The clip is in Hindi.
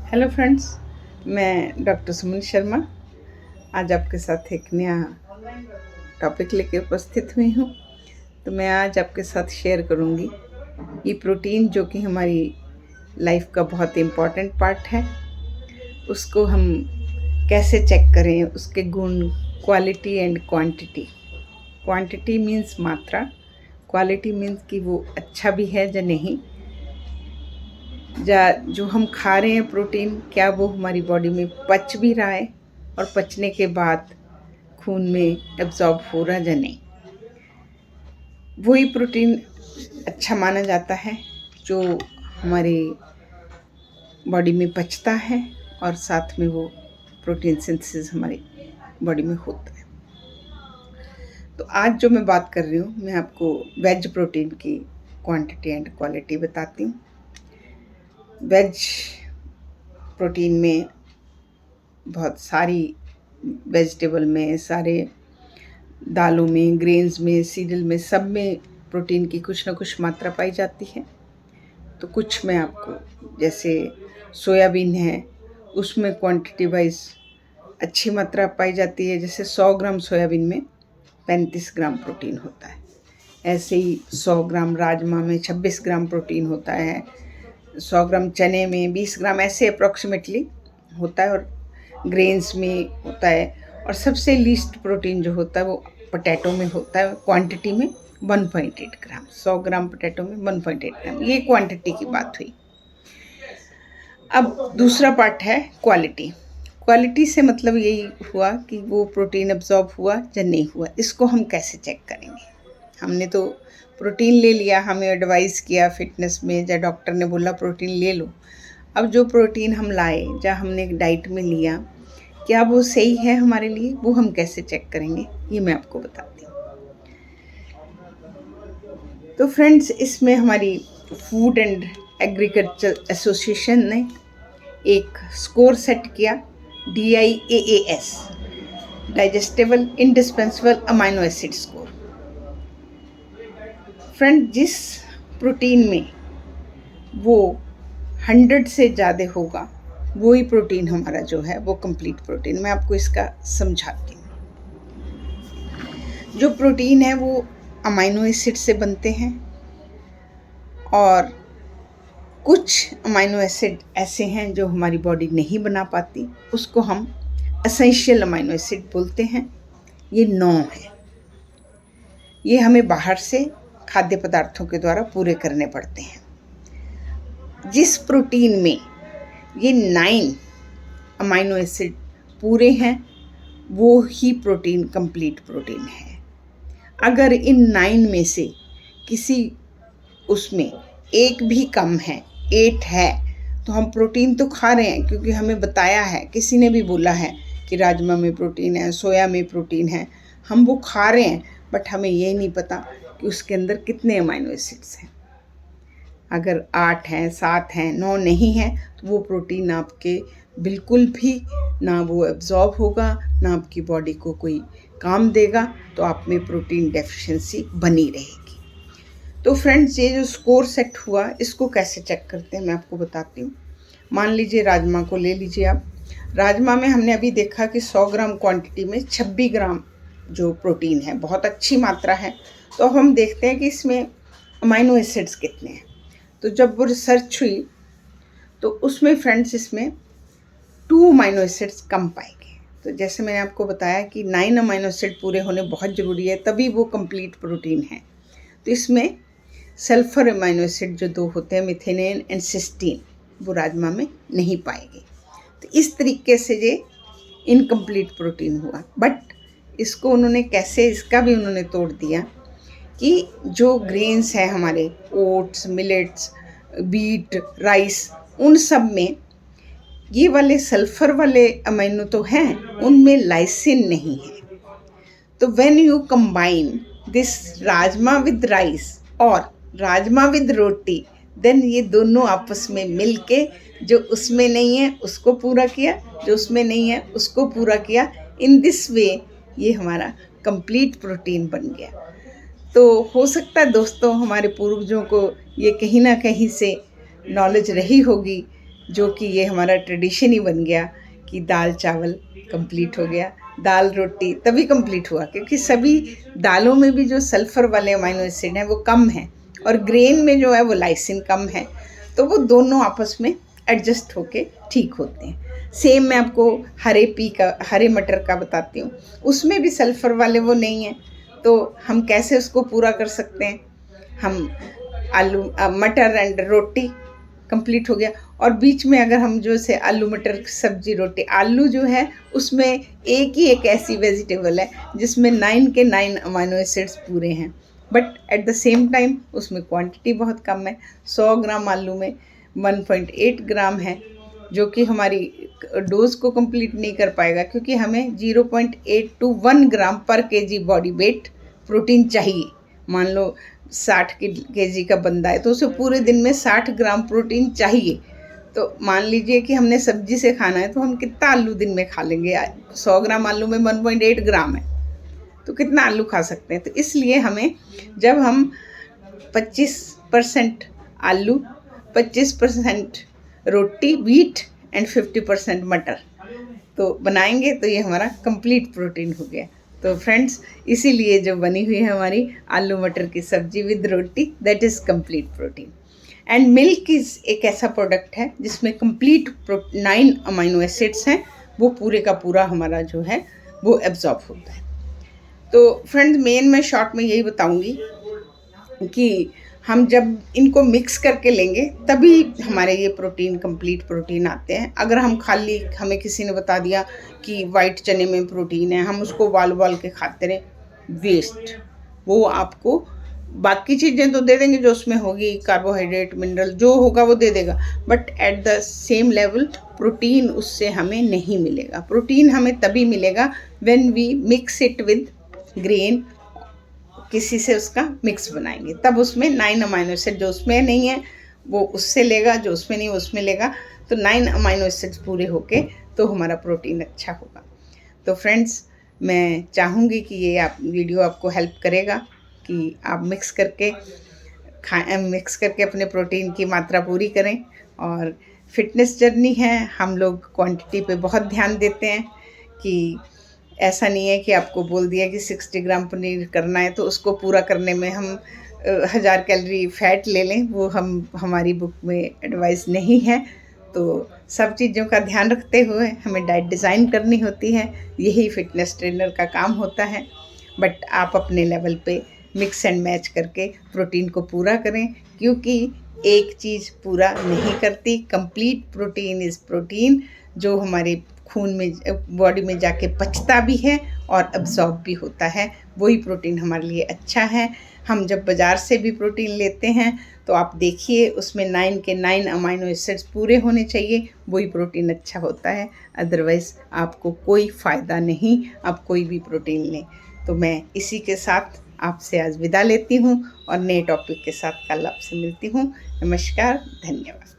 हेलो फ्रेंड्स, मैं डॉक्टर सुमन शर्मा आज आपके साथ एक नया टॉपिक लेके उपस्थित हुई हूँ। तो मैं आज आपके साथ शेयर करूँगी ये प्रोटीन जो कि हमारी लाइफ का बहुत इम्पॉर्टेंट पार्ट है, उसको हम कैसे चेक करें, उसके गुण, quality and quantity. Quantity means मात्रा, क्वालिटी मीन्स कि वो अच्छा भी है या नहीं, जो हम खा रहे हैं प्रोटीन, क्या वो हमारी बॉडी में पच भी रहा है और पचने के बाद खून में एब्जॉर्ब हो रहा है या नहीं। वही प्रोटीन अच्छा माना जाता है जो हमारी बॉडी में पचता है और साथ में वो प्रोटीन सिंथेसिस हमारी बॉडी में होता है। तो आज जो मैं बात कर रही हूँ, मैं आपको वेज प्रोटीन की क्वांटिटी एंड क्वालिटी बताती हूँ। वेज प्रोटीन में बहुत सारी वेजिटेबल में, सारे दालों में, ग्रेन्स में, सीरियल में, सब में प्रोटीन की कुछ ना कुछ मात्रा पाई जाती है। तो कुछ मैं आपको, जैसे सोयाबीन है, उसमें क्वांटिटी वाइज अच्छी मात्रा पाई जाती है। जैसे 100 ग्राम सोयाबीन में 35 ग्राम प्रोटीन होता है। ऐसे ही 100 ग्राम राजमा में 26 ग्राम प्रोटीन होता है। 100 ग्राम चने में 20 ग्राम, ऐसे अप्रॉक्सीमेटली होता है। और ग्रेन्स में होता है। और सबसे लीस्ट प्रोटीन जो होता है वो पोटैटो में होता है, क्वांटिटी में 1.8 ग्राम। 100 ग्राम पोटैटो में 1.8 ग्राम, ये क्वांटिटी की बात हुई। अब दूसरा पार्ट है क्वालिटी। क्वालिटी से मतलब यही हुआ कि वो प्रोटीन एब्जॉर्ब हुआ या नहीं हुआ। इसको हम कैसे चेक करेंगे? हमने तो प्रोटीन ले लिया, हमें एडवाइस किया फिटनेस में, या डॉक्टर ने बोला प्रोटीन ले लो। अब जो प्रोटीन हम लाए या हमने डाइट में लिया, क्या वो सही है हमारे लिए? वो हम कैसे चेक करेंगे, ये मैं आपको बताती हूँ। तो फ्रेंड्स, इसमें हमारी फूड एंड एग्रीकल्चर एसोसिएशन ने एक स्कोर सेट किया, DIAAS, digestible indispensable amino acid score. Friend, जिस प्रोटीन में वो 100 से ज़्यादा होगा, वो ही प्रोटीन हमारा जो है वो कंप्लीट प्रोटीन। मैं आपको इसका समझाती हूँ। जो प्रोटीन है वो अमाइनो एसिड से बनते हैं, और कुछ अमाइनो एसिड ऐसे हैं जो हमारी बॉडी नहीं बना पाती, उसको हम एसेंशियल अमाइनो एसिड बोलते हैं। ये 9 है। ये हमें बाहर से खाद्य पदार्थों के द्वारा पूरे करने पड़ते हैं। जिस प्रोटीन में ये 9 अमाइनो एसिड पूरे हैं, वो ही प्रोटीन कंप्लीट प्रोटीन है। अगर इन 9 में से किसी उसमें एक भी कम है, 8 है, तो हम प्रोटीन तो खा रहे हैं, क्योंकि हमें बताया है, किसी ने भी बोला है कि राजमा में प्रोटीन है, सोया में प्रोटीन है, हम वो खा रहे हैं, बट हमें ये नहीं पता कि उसके अंदर कितने अमाइनो एसिड्स हैं। अगर 8 हैं, 7 हैं, 9 नहीं हैं, तो वो प्रोटीन आपके बिल्कुल भी ना वो एब्जॉर्ब होगा, ना आपकी बॉडी को कोई काम देगा, तो आप में प्रोटीन डेफिशिएंसी बनी रहेगी। तो फ्रेंड्स, ये जो स्कोर सेट हुआ, इसको कैसे चेक करते हैं मैं आपको बताती हूँ। मान लीजिए राजमा को ले लीजिए आप। राजमा में हमने अभी देखा कि 100 ग्राम क्वांटिटी में 26 ग्राम जो प्रोटीन है, बहुत अच्छी मात्रा है। तो अब हम देखते हैं कि इसमें अमाइनो एसिड्स कितने हैं। तो जब वो रिसर्च हुई तो उसमें फ्रेंड्स इसमें 2 अमाइनो एसिड्स कम पाए गए। तो जैसे मैंने आपको बताया कि 9 अमाइनो एसिड पूरे होने बहुत ज़रूरी है, तभी वो कंप्लीट प्रोटीन है। तो इसमें सल्फर अमाइनो एसिड जो 2 होते हैं, मिथेनेन एंड सिस्टीन, वो राजमा में नहीं पाए गए। तो इस तरीके से ये इनकम्प्लीट प्रोटीन हुआ। बट इसको उन्होंने कैसे, इसका भी उन्होंने तोड़ दिया कि जो ग्रेन्स हैं हमारे, ओट्स, मिलेट्स, बीट, राइस, उन सब में ये वाले सल्फर वाले अमीनो तो हैं, उनमें लाइसिन नहीं है। तो when you combine this rajma with rice और राजमा विद रोटी, देन ये दोनों आपस में मिल के जो उसमें नहीं है उसको पूरा किया, जो उसमें नहीं है उसको पूरा किया। इन दिस वे ये हमारा कंप्लीट प्रोटीन बन गया। तो हो सकता है दोस्तों, हमारे पूर्वजों को ये कहीं ना कहीं से नॉलेज रही होगी जो कि ये हमारा ट्रेडिशन ही बन गया कि दाल चावल कंप्लीट हो गया, दाल रोटी तभी कंप्लीट हुआ क्योंकि सभी दालों में भी जो सल्फ़र वाले अमाइनो एसिड हैं वो कम हैं और ग्रेन में जो है वो लाइसिन कम है, तो वो दोनों आपस में एडजस्ट होके ठीक होते हैं। सेम मैं आपको हरे मटर का बताती हूँ, उसमें भी सल्फ़र वाले वो नहीं हैं, तो हम कैसे उसको पूरा कर सकते हैं। हम मटर एंड रोटी कंप्लीट हो गया, और बीच में अगर हम जो से आलू मटर सब्जी रोटी, आलू जो है उसमें एक ऐसी वेजिटेबल है जिसमें 9 के 9 अमाइनो एसिड्स पूरे हैं, but at the same time उसमें क्वांटिटी बहुत कम है। 100 ग्राम आलू में 1.8 ग्राम है, जो कि हमारी डोज को कंप्लीट नहीं कर पाएगा क्योंकि हमें 0.8 to 1 ग्राम पर केजी बॉडी वेट प्रोटीन चाहिए। मान लो 60 केजी का बंदा है तो उसे पूरे दिन में 60 ग्राम प्रोटीन चाहिए। तो मान लीजिए कि हमने सब्जी से खाना है तो हम कितना आलू दिन में खा लेंगे। 100 ग्राम आलू में 1.8 ग्राम है, तो कितना आलू खा सकते हैं। तो इसलिए हमें जब हम 25% आलू, 25% रोटी व्हीट एंड 50% मटर तो बनाएंगे तो ये हमारा कंप्लीट प्रोटीन हो गया। तो फ्रेंड्स, इसीलिए जो बनी हुई है हमारी आलू मटर की सब्जी with roti, that is complete protein. And milk is एक ऐसा प्रोडक्ट है जिसमें कंप्लीट 9 अमाइनो एसिड्स हैं, वो पूरे का पूरा हमारा जो है वो एब्जॉर्ब होता है। तो फ्रेंड्स, मैं शॉर्ट में यही बताऊंगी कि हम जब इनको मिक्स करके लेंगे तभी हमारे ये प्रोटीन कंप्लीट प्रोटीन आते हैं। अगर हम खाली, हमें किसी ने बता दिया कि वाइट चने में प्रोटीन है, हम उसको उबाल के खाते रहे, वेस्ट। वो आपको बाकी चीज़ें तो दे देंगे जो उसमें होगी, कार्बोहाइड्रेट मिनरल जो होगा वो दे देगा, but at the same level protein उससे हमें नहीं मिलेगा। प्रोटीन हमें तभी मिलेगा when we mix it with grain, किसी से उसका मिक्स बनाएंगे, तब उसमें 9 अमाइनो एसिड जो उसमें नहीं है वो उससे लेगा, जो उसमें नहीं उसमें लेगा, तो 9 अमाइनो एसिड्स पूरे होके तो हमारा प्रोटीन अच्छा होगा। तो फ्रेंड्स, मैं चाहूँगी कि ये वीडियो आपको हेल्प करेगा कि आप मिक्स करके अपने प्रोटीन की मात्रा पूरी करें। और फिटनेस जर्नी है, हम लोग क्वांटिटी पे बहुत ध्यान देते हैं कि ऐसा नहीं है कि आपको बोल दिया कि 60 ग्राम पनीर करना है तो उसको पूरा करने में हम 1000 कैलोरी फ़ैट ले लें, वो हमारी बुक में एडवाइस नहीं है। तो सब चीज़ों का ध्यान रखते हुए हमें डाइट डिज़ाइन करनी होती है, यही फिटनेस ट्रेनर का काम होता है। बट आप अपने लेवल पे मिक्स एंड मैच करके प्रोटीन को पूरा करें, क्योंकि एक चीज़ पूरा नहीं करती। कंप्लीट प्रोटीन इज़ प्रोटीन, जो हमारे खून में, बॉडी में जाके पचता भी है और अब्जॉर्ब भी होता है, वही प्रोटीन हमारे लिए अच्छा है। हम जब बाज़ार से भी प्रोटीन लेते हैं तो आप देखिए उसमें 9 के 9 अमाइनो एसिड्स पूरे होने चाहिए, वही प्रोटीन अच्छा होता है। अदरवाइज़ आपको कोई फ़ायदा नहीं, आप कोई भी प्रोटीन लें। तो मैं इसी के साथ आपसे आज विदा लेती हूँ और नए टॉपिक के साथ कल आपसे मिलती हूँ। नमस्कार, धन्यवाद।